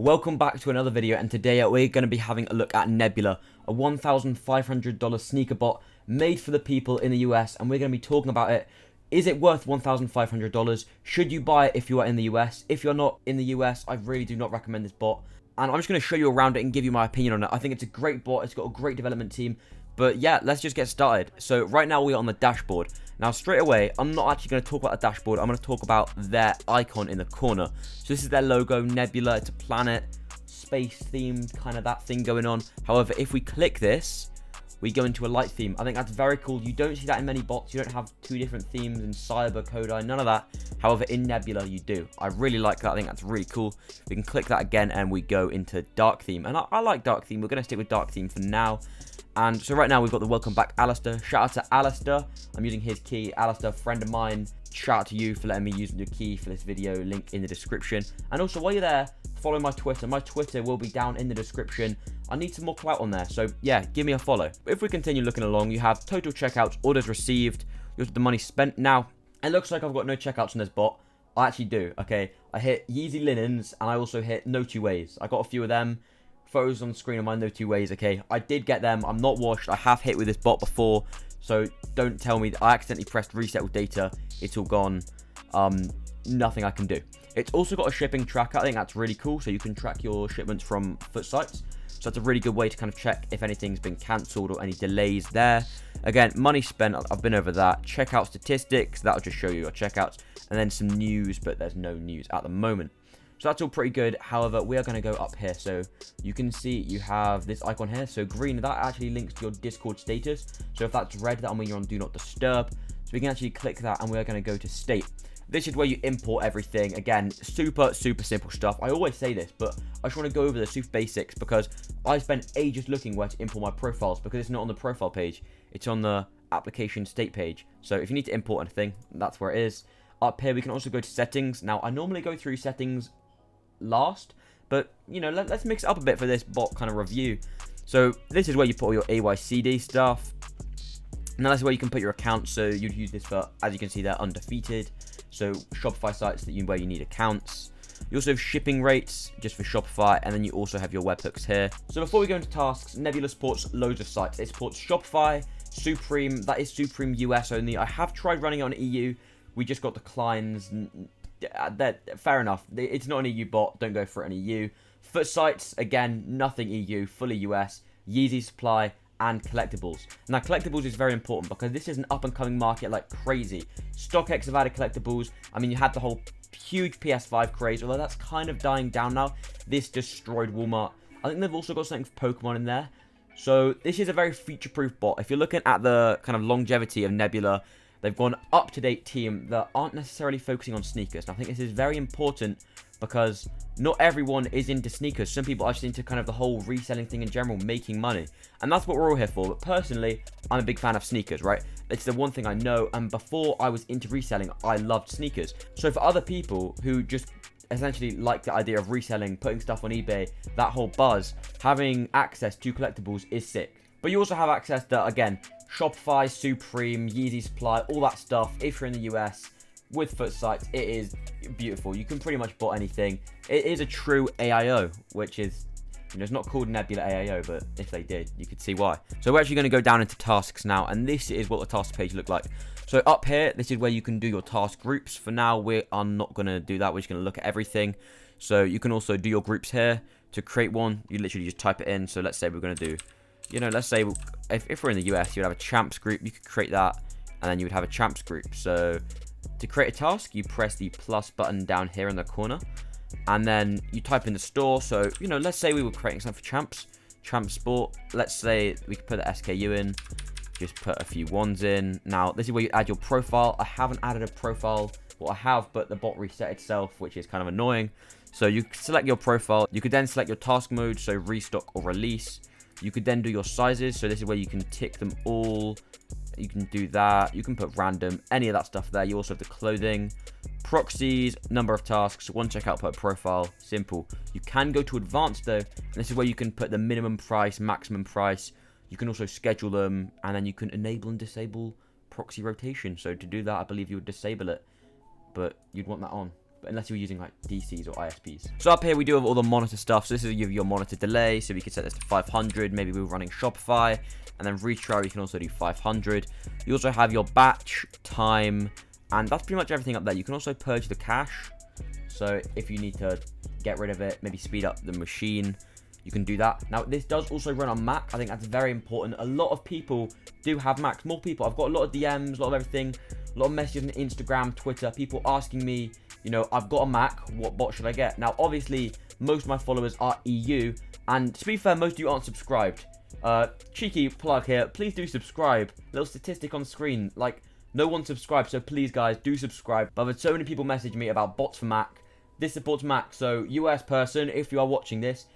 Welcome back to another video, and today we're going to be having a look at Nebula, a $1,500 sneaker bot made for the people in the US, and we're going to be talking about it. Is it worth $1,500? Should you buy it if you are in the US? If you're not in the US, I really do not recommend this bot, and I'm just going to show you around it and give you my opinion on it. I think it's a great bot, it's got a great development team, but yeah, let's just get started. So right now we are on the dashboard. Now straight away, I'm not actually going to talk about the dashboard, I'm going to talk about their icon in the corner. So this is their logo, Nebula, it's a planet, space themed, kind of that thing going on. However, if we click this, we go into a light theme. I think that's very cool. You don't see that in many bots. You don't have two different themes in Cyber, Kodai, none of that. However, in Nebula, you do. I really like that. I think that's really cool. We can click that again and we go into dark theme. And I like dark theme. We're going to stick with dark theme for now. And so right now we've got the welcome back Alistair. Shout out to Alistair. I'm using his key. Alistair, friend of mine. Shout out to you for letting me use your key for this video. Link in the description. And also while you're there, follow my Twitter. My Twitter will be down in the description. I need some more clout on there. So yeah, give me a follow. If we continue looking along, you have total checkouts, orders received, you have the money spent. Now, it looks like I've got no checkouts on this bot. I actually do. Okay, I hit Yeezy Linens and I also hit NotifyEU. I got a few of them. Photos on the screen of my NotifyEU, okay? I did get them. I'm not washed. I have hit with this bot before. So don't tell me that I accidentally pressed reset with data. It's all gone. Nothing I can do. It's also got a shipping tracker. I think that's really cool. So you can track your shipments from Footsites. So that's a really good way to kind of check if anything's been cancelled or any delays there. Again, money spent. I've been over that. Checkout statistics. That'll just show you your checkouts. And then some news, but there's no news at the moment. So that's all pretty good. However, we are going to go up here. So you can see you have this icon here. So green, that actually links to your Discord status. So if that's red, that'll mean you're on Do Not Disturb. So we can actually click that and we're going to go to state. This is where you import everything. Again, super simple stuff. I always say this, but I just want to go over the super basics because I spent ages looking where to import my profiles because it's not on the profile page. It's on the application state page. So if you need to import anything, that's where it is. Up here, we can also go to settings. Now, I normally go through settings last, but you know, let's mix it up a bit for this bot kind of review. So this is where you put all your AYCD stuff. Now that's where you can put your accounts. So you'd use this for, as you can see, they're undefeated. So Shopify sites where you need accounts. You also have shipping rates just for Shopify, and then you also have your webhooks here. So before we go into tasks, Nebula supports loads of sites. It supports Shopify, Supreme, that is Supreme US only. I have tried running it on EU. We just got declines. Fair enough. It's not an EU bot. Don't go for an EU. Footsites, again, nothing EU, fully US. YeezySupply and Collectibles. Now, Collectibles is very important because this is an up-and-coming market like crazy. StockX have added Collectibles. I mean, you had the whole huge PS5 craze, although that's kind of dying down now. This destroyed Walmart. I think they've also got something for Pokemon in there. So this is a very future-proof bot. If you're looking at the kind of longevity of Nebula, they've got an up-to-date team that aren't necessarily focusing on sneakers. And I think this is very important because not everyone is into sneakers. Some people are just into kind of the whole reselling thing in general, making money. And that's what we're all here for. But personally, I'm a big fan of sneakers, right? It's the one thing I know. And before I was into reselling, I loved sneakers. So for other people who just essentially like the idea of reselling, putting stuff on eBay, that whole buzz, having access to Collectibles is sick. But you also have access to, again, Shopify, Supreme, YeezySupply, all that stuff. If you're in the US with Footsites, it is beautiful. You can pretty much bot anything. It is a true AIO, which is, you know, it's not called Nebula AIO, but if they did, you could see why. So we're actually going to go down into tasks now, and this is what the task page look like. So up here, this is where you can do your task groups. For now, we are not going to do that. We're just going to look at everything. So you can also do your groups here. To create one, you literally just type it in. So let's say we're going to do, you know, let's say if we're in the US, you'd have a champs group. You could create that, and then you would have a champs group. So to create a task, you press the plus button down here in the corner, and then you type in the store. So, you know, let's say we were creating something for champs sport. Let's say we could put the SKU in, just put a few ones in. Now, this is where you add your profile. I haven't added a profile. Well, I have, but the bot reset itself, which is kind of annoying. So you select your profile. You could then select your task mode, so restock or release. You could then do your sizes. So this is where you can tick them all. You can do that. You can put random, any of that stuff there. You also have the clothing, proxies, number of tasks, one checkout per profile. Simple. You can go to advanced though. And this is where you can put the minimum price, maximum price. You can also schedule them, and then you can enable and disable proxy rotation. So to do that, I believe you would disable it, but you'd want that on. but unless you're using like DCs or ISPs. So up here we do have all the monitor stuff. So this is your monitor delay. So we can set this to 500. Maybe we're running Shopify, and then retry. You can also do 500. You also have your batch time, and that's pretty much everything up there. You can also purge the cache. So if you need to get rid of it, maybe speed up the machine, you can do that. Now, this does also run on Mac. I think that's very important. A lot of people do have Macs. More people. I've got a lot of DMs, a lot of everything, a lot of messages on Instagram, Twitter, people asking me, you know, I've got a Mac, what bot should I get? Now, obviously, most of my followers are EU, and to be fair, most of you aren't subscribed. Cheeky plug here, please do subscribe. Little statistic on screen, like, no one subscribed, so please, guys, do subscribe. But I've had so many people message me about bots for Mac. This supports Mac, so US person, if you are watching this,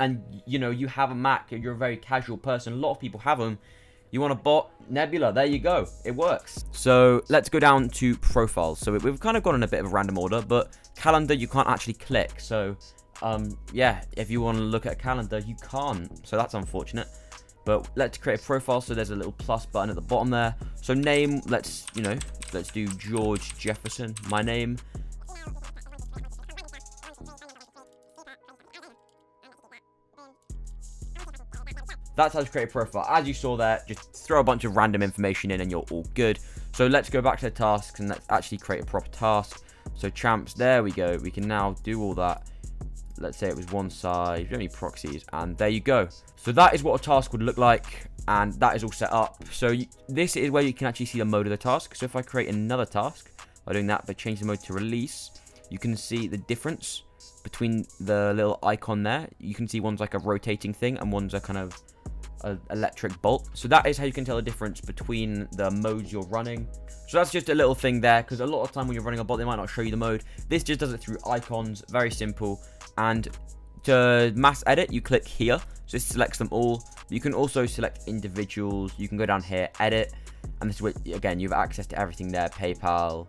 and, you know, you have a Mac, you're a very casual person, a lot of people have them, you want a bot, Nebula, there you go, it works. So let's go down to profiles. So we've kind of gone in a bit of a random order, but calendar you can't actually click. So yeah, if you want to look at a calendar, you can't, so that's unfortunate. But let's create a profile. So there's a little plus button at the bottom there. So name, let's do George Jefferson, my name. That's how to create a profile. As you saw there, just throw a bunch of random information in and you're all good. So let's go back to the tasks and let's actually create a proper task. So champs, there we go. We can now do all that. Let's say it was one side, you don't need proxies, and there you go. So that is what a task would look like, and that is all set up. So this is where you can actually see the mode of the task. So if I create another task by doing that, but change the mode to release, you can see the difference between the little icon there. You can see one's like a rotating thing and one's a kind of electric bolt. So that is how you can tell the difference between the modes you're running. So that's just a little thing there, because a lot of time when you're running a bot, they might not show you the mode. This just does it through icons, very simple. And to mass edit, you click here, so this selects them all. You can also select individuals. You can go down here, edit, and this is where, again, you have access to everything there, PayPal,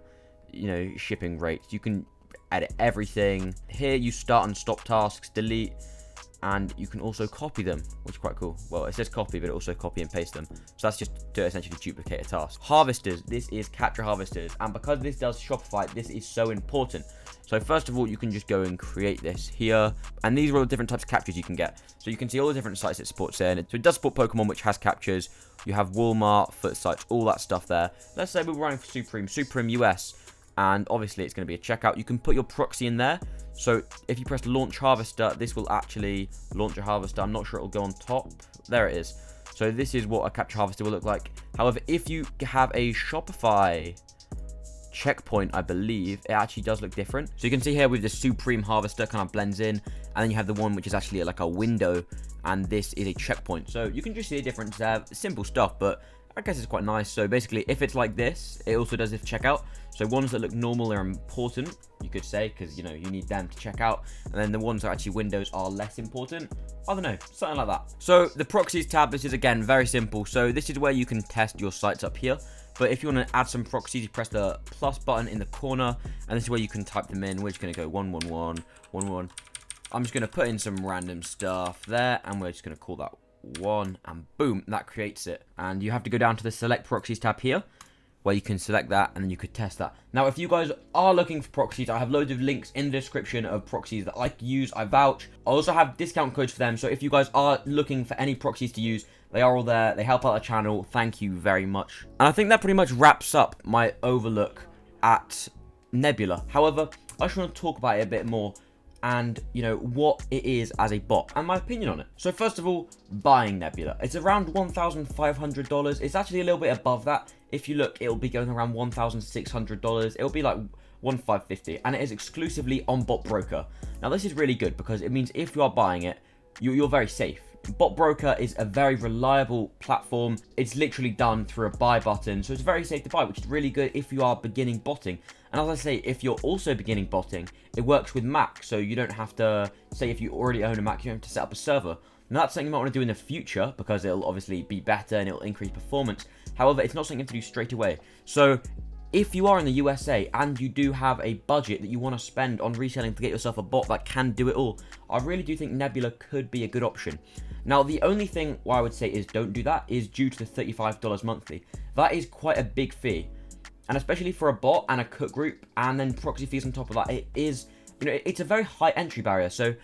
you know, shipping rates. You can edit everything. Here you start and stop tasks, delete, and you can also copy them, which is quite cool. Well, it says copy, but it also copy and paste them. So that's just to essentially duplicate a task. Harvesters, this is Captcha harvesters, and because this does Shopify, this is so important. So first of all, you can just go and create this here, and these are all the different types of captchas you can get. So you can see all the different sites it supports there, and so it does support Pokemon, which has captchas. You have Walmart, Footsites, all that stuff there. Let's say we're running for Supreme US, and obviously it's going to be a checkout. You can put your proxy in there. So if you press launch harvester, this will actually launch a harvester. I'm not sure it'll go on top. There it is. So this is what a Captcha harvester will look like. However, if you have a Shopify checkpoint, I believe it actually does look different. So you can see here with the Supreme harvester kind of blends in, and then you have the one which is actually like a window, and this is a checkpoint. So you can just see a difference there. Simple stuff, but I guess it's quite nice. So basically, if it's like this, it also does if checkout. So ones that look normal are important, you could say, because, you know, you need them to check out. And then the ones that are actually windows are less important. I don't know, something like that. So the proxies tab, this is, again, very simple. So this is where you can test your sites up here. But if you want to add some proxies, you press the plus button in the corner, and this is where you can type them in. We're just going to go 11111. I'm just going to put in some random stuff there, and we're just going to call that 1, and boom, that creates it. And you have to go down to the select proxies tab here, where you can select that, and then you could test that. Now, if you guys are looking for proxies, I have loads of links in the description of proxies that I use, I vouch. I also have discount codes for them, so if you guys are looking for any proxies to use, they are all there. They help out the channel. Thank you very much. And I think that pretty much wraps up my overlook at Nebula. However, I just want to talk about it a bit more, and, you know, what it is as a bot and my opinion on it. So first of all, buying Nebula. It's around $1,500. It's actually a little bit above that. If you look, it'll be going around $1,600. It'll be like $1,550, and it is exclusively on Bot Broker. Now, this is really good because it means if you are buying it, you're very safe. Bot Broker is a very reliable platform. It's literally done through a buy button, so it's very safe to buy, which is really good if you are beginning botting. And as I say, if you're also beginning botting, it works with Mac, so you don't have to, say if you already own a Mac, you don't have to set up a server. Now, that's something you might want to do in the future, because it'll obviously be better and it'll increase performance. However, it's not something you have to do straight away. So if you are in the USA and you do have a budget that you want to spend on reselling to get yourself a bot that can do it all, I really do think Nebula could be a good option. Now, the only thing why I would say is don't do that is due to the $35 monthly. That is quite a big fee. And especially for a bot and a cook group, and then proxy fees on top of that, it is, it's a very high entry barrier. So,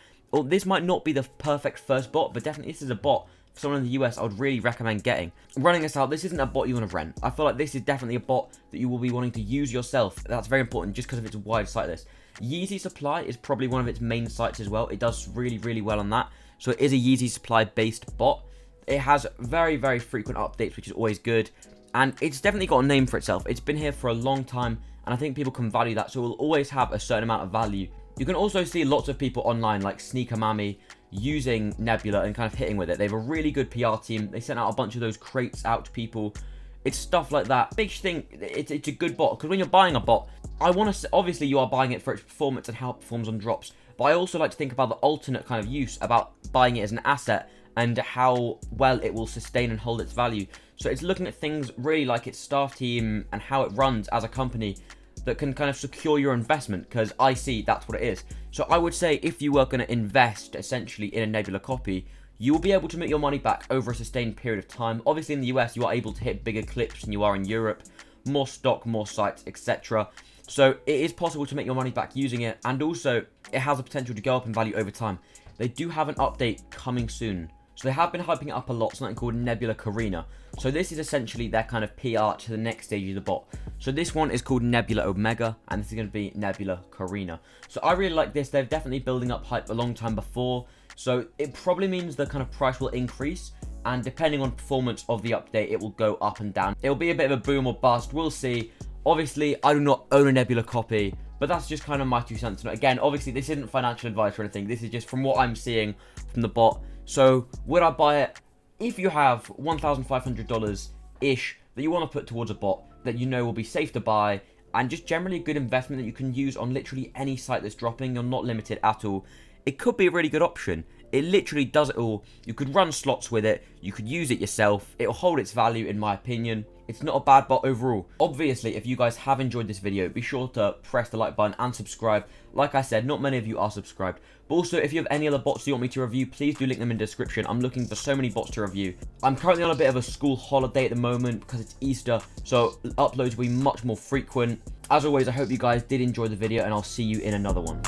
this might not be the perfect first bot, but definitely this is a bot for someone in the US I would really recommend getting. Running this out, this isn't a bot you want to rent. I feel like this is definitely a bot that you will be wanting to use yourself. That's very important just because of its wide site list. YeezySupply is probably one of its main sites as well. It does really, really well on that. So it is a YeezySupply based bot. It has very, very frequent updates, which is always good. And it's definitely got a name for itself. It's been here for a long time, and I think people can value that. So it will always have a certain amount of value. You can also see lots of people online, like 𝙎𝙋𝙊𝙍𝙎𝙍, using Nebula and kind of hitting with it. They have a really good PR team. They sent out a bunch of those crates out to people. It's stuff like that. Big thing, it's a good bot, because when you're buying a bot, I want to, obviously you are buying it for its performance and how it performs on drops, but I also like to think about the alternate kind of use, about buying it as an asset and how well it will sustain and hold its value. So it's looking at things really like its staff team and how it runs as a company that can kind of secure your investment, because I see that's what it is. So I would say if you were going to invest essentially in a Nebula copy, you will be able to make your money back over a sustained period of time. Obviously in the US, you are able to hit bigger clips than you are in Europe, more stock, more sites, etc. So it is possible to make your money back using it, and also it has the potential to go up in value over time. They do have an update coming soon. So they have been hyping it up a lot, something called Nebula 𝙎𝙋𝙊𝙍𝙎𝙍. So this is essentially their kind of PR to the next stage of the bot. So this one is called Nebula Omega, and this is going to be Nebula 𝙎�゛𝙀. So I really like this. They're definitely building up hype a long time before. So it probably means the kind of price will increase, and depending on performance of the update, it will go up and down. It'll be a bit of a boom or bust. We'll see. Obviously, I do not own a Nebula copy, but that's just kind of my 2 cents. Again, obviously, this isn't financial advice or anything. This is just from what I'm seeing from the bot. So would I buy it? If you have $1,500-ish that you want to put towards a bot that you know will be safe to buy, and just generally a good investment that you can use on literally any site that's dropping, you're not limited at all, it could be a really good option. It literally does it all. You could run slots with it. You could use it yourself. It'll hold its value, in my opinion. It's not a bad bot overall. Obviously, if you guys have enjoyed this video, be sure to press the like button and subscribe. Like I said, not many of you are subscribed. But also, if you have any other bots you want me to review, please do link them in the description. I'm looking for so many bots to review. I'm currently on a bit of a school holiday at the moment because it's Easter, so uploads will be much more frequent. As always, I hope you guys did enjoy the video, and I'll see you in another one.